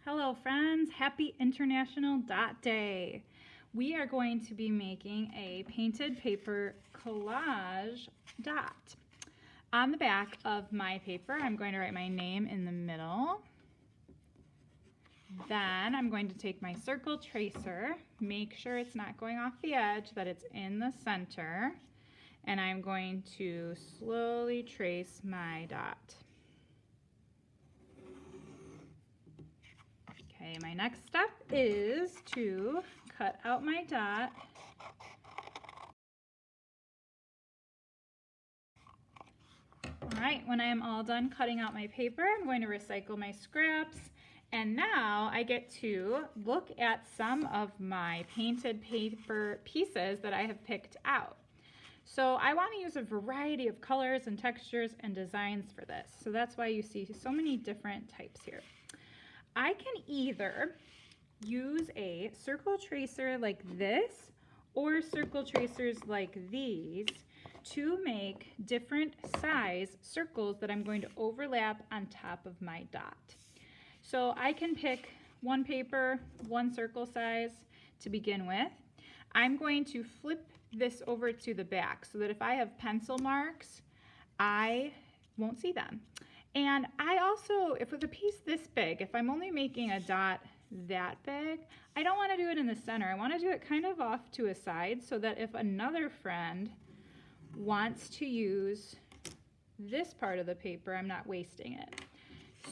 Hello friends, happy International Dot Day. We are going to be making a painted paper collage dot. On the back of my paper, I'm going to write my name in the middle. Then I'm going to take my circle tracer, make sure it's not going off the edge, that it's in the center, and I'm going to slowly trace my dot. Okay, my next step is to cut out my dot. All right, when I am all done cutting out my paper, I'm going to recycle my scraps. And now I get to look at some of my painted paper pieces that I have picked out. So I want to use a variety of colors and textures and designs for this. So that's why you see so many different types here. I can either use a circle tracer like this or circle tracers like these to make different size circles that I'm going to overlap on top of my dot. So I can pick one paper, one circle size to begin with. I'm going to flip this over to the back so that if I have pencil marks, I won't see them. And I also, if with a piece this big, if I'm only making a dot that big, I don't want to do it in the center. I want to do it kind of off to a side so that if another friend wants to use this part of the paper, I'm not wasting it.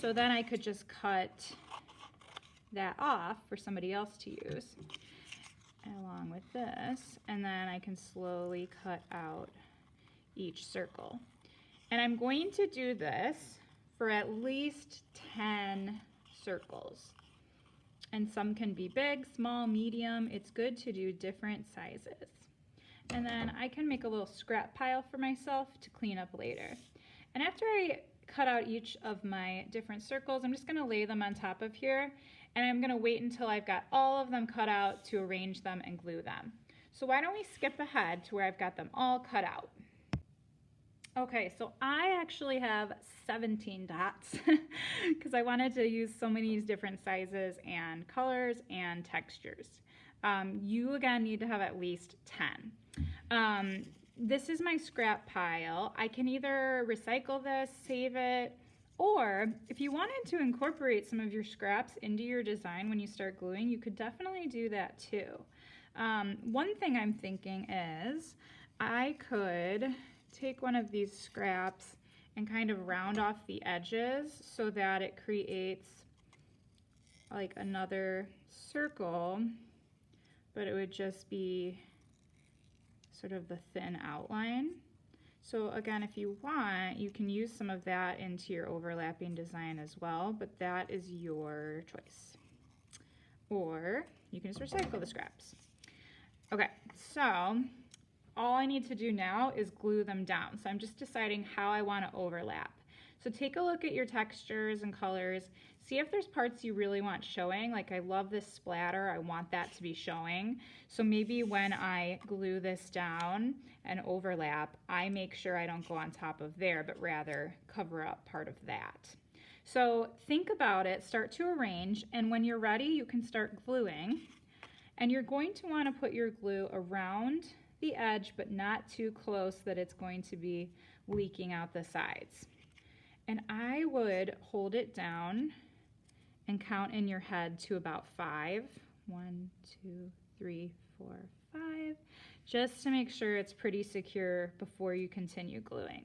So then I could just cut that off for somebody else to use along with this, and then I can slowly cut out each circle. And I'm going to do this for at least 10 circles. And some can be big, small, medium. It's good to do different sizes. And then I can make a little scrap pile for myself to clean up later. And after I cut out each of my different circles, I'm just gonna lay them on top of here, and I'm gonna wait until I've got all of them cut out to arrange them and glue them. So why don't we skip ahead to where I've got them all cut out. Okay, so I actually have 17 dots because I wanted to use so many different sizes and colors and textures. You again need to have at least 10. This is my scrap pile. I can either recycle this, save it, or if you wanted to incorporate some of your scraps into your design when you start gluing, you could definitely do that too. One thing I'm thinking is I could take one of these scraps and kind of round off the edges so that it creates like another circle, but it would just be sort of the thin outline. So again, if you want, you can use some of that into your overlapping design as well, but that is your choice. Or you can just recycle the scraps. Okay, so all I need to do now is glue them down. So I'm just deciding how I want to overlap. So take a look at your textures and colors. See if there's parts you really want showing. Like I love this splatter, I want that to be showing. So maybe when I glue this down and overlap, I make sure I don't go on top of there, but rather cover up part of that. So think about it, start to arrange, and when you're ready, you can start gluing. And you're going to want to put your glue around the edge, but not too close that it's going to be leaking out the sides. And I would hold it down and count in your head to about 5. 1, 2, 3, 4, 5, just to make sure it's pretty secure before you continue gluing.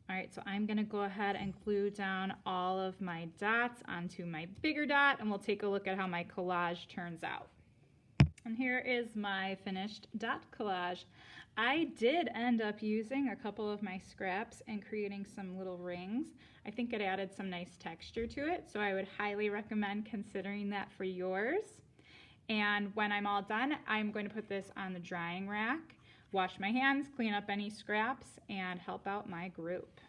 All right, so I'm gonna go ahead and glue down all of my dots onto my bigger dot, and we'll take a look at how my collage turns out. And here is my finished dot collage. I did end up using a couple of my scraps and creating some little rings. I think it added some nice texture to it, so I would highly recommend considering that for yours. And when I'm all done, I'm going to put this on the drying rack, wash my hands, clean up any scraps, and help out my group.